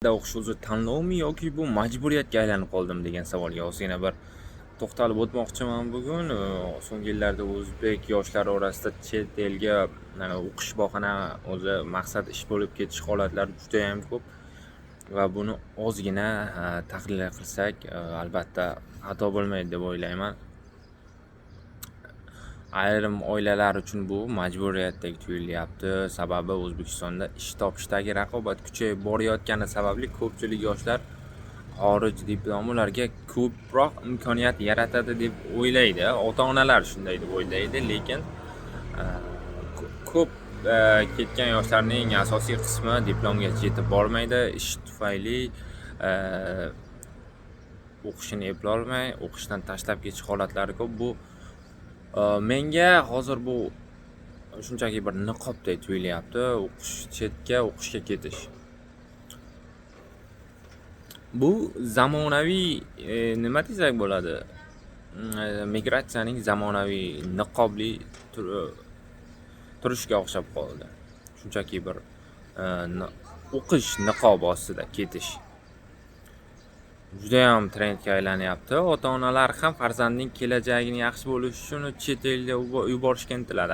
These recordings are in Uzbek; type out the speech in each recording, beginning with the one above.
O'qish o'zi tanlovmi yoki bu majburiyatga aylanib qoldimi degan savolga ozgina bir to'xtalib o'tmoqchiman bugun. So'nggi yillarda o'zbek yoshlari orasida chet elga o'qish bahona o'zi maqsad ish bo'lib ketish holatlari judayam ko'p va buni ozgina tahlil qilsak, albatta xato bo'lmaydi deb o'ylayman. Ayrim oilalar uchun bu majburiyatdek tuyulyapti. Sababi O'zbekistonda ish topishdagi raqobat kuchayib borayotgani sababli ko'pchilik yoshlar xorij diplomi ularga ko'proq imkoniyat yaratadi deb o'ylaydi. Ota-onalar shunday deb o'ylaydi, lekin ko'p ketgan yoshlarning asosiy qismi diplomgacha yetib bormaydi. Ish tufayli o'qishini eplolmay, o'qishdan tashlab ketish holatlari ko'p. Bu menga hozir bu shunchaki bir niqobdek tuyulyapti. Chetga o'qishga ketish. Bu zamonaviy nima desak bo'ladi? Migratsiyaning zamonaviy niqobli turishiga o'xshab qoldi. Shunchaki bir o'qish niqobi ostida ketish. Judayam trendga aylanyapti. Ota-onalar ham farzandining kelajagini yaxshi bo'lishi uchun chet elga yuborishga intiladi.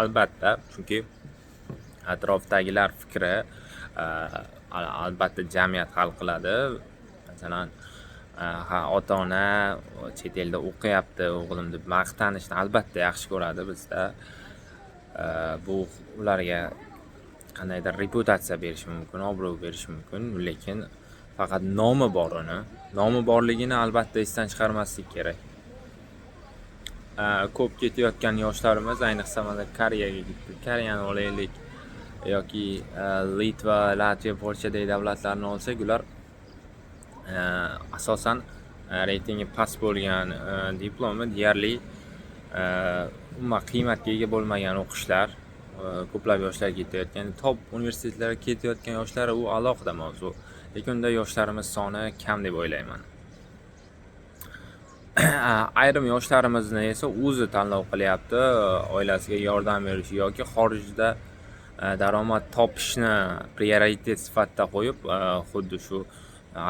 Albatta, chunki atrofdagilar fikri albatta jamiyat hal qiladi. Masalan, ota-ona chet elda o'qiyapti o'g'lim deb maqtanishni albatta yaxshi ko'radi bizda. Bu ularga qandaydir reputatsiya berishi mumkin, obro' berishi mumkin, lekin faqat nomi bor uni. Nomi borligini albatta esdan chiqarmaslik kerak. Ko'p ketayotgan yoshlarimiz, ayniqsa mana Koreyaga ketdi. Koreyani olaylik yoki Litva, Latviya, Polshadagi davlatlarni olsak, ular asosan reytingi past bo'lgan, diplomi deyarli umuman qiymatga ega bo'lmagan o'qishlar, ko'plab yoshlar ketayotgan, top universitetlarga ketayotgan yoshlar u alohida mavzu. Lekin unda yoshlarimiz soni kam deb o'ylayman. Ayrim yoshlarimizni esa o'zi tanlov qilyapti, oilasiga yordam berish yoki xorijda daromad topishni prioritet sifatida qo'yib, xuddi shu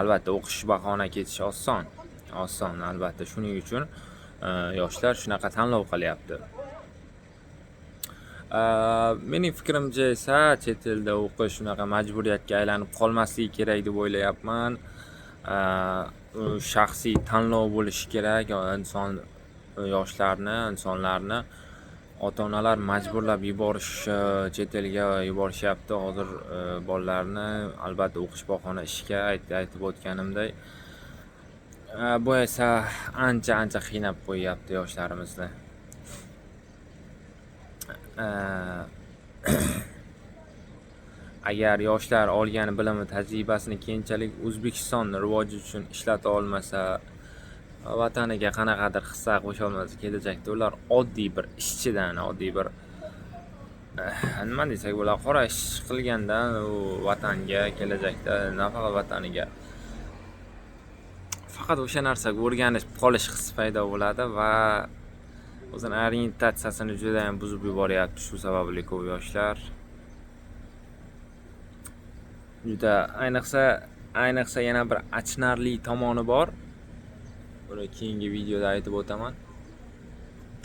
albatta o'qish bahona ketish oson albatta. Shuning uchun yoshlar shunaqa tanlov qilyapti. Mening fikrimcha esa chet elda o'qish shunaqa majburiyatga aylanib qolmasligi kerak deb o'ylayapman. Shaxsiy tanlov bo'lishi kerak. Insonlarni ota-onalar majburlab chet elga yuborishyapti. Hozir bolalarni albatta o'qish bahona ishga aytib o'tganimday. Bu esa ancha qiynab qo'yyapti yoshlarimizni. Agar yoshlar olgan bilimi, tajribasini keyinchalik O'zbekiston rivoji uchun ishlata olmasa, vataniga qanaqadir hissa qo'sha olmasa, kelajakda ular oddiy bir ishchidan, oddiy bir nima desak bo'ladi, qora ish qilgandan u vatanga, kelajakda nafaqat vataniga faqat o'sha narsaga o'rganib qolish hissi paydo bo'ladi va o'zini orientatsiyasini juda ham buzib yuboryapti. Shu sababli ko'p yoshlar juda ayniqsa yana bir achinarli tomoni bor. Buni keyingi videoda aytib o'taman.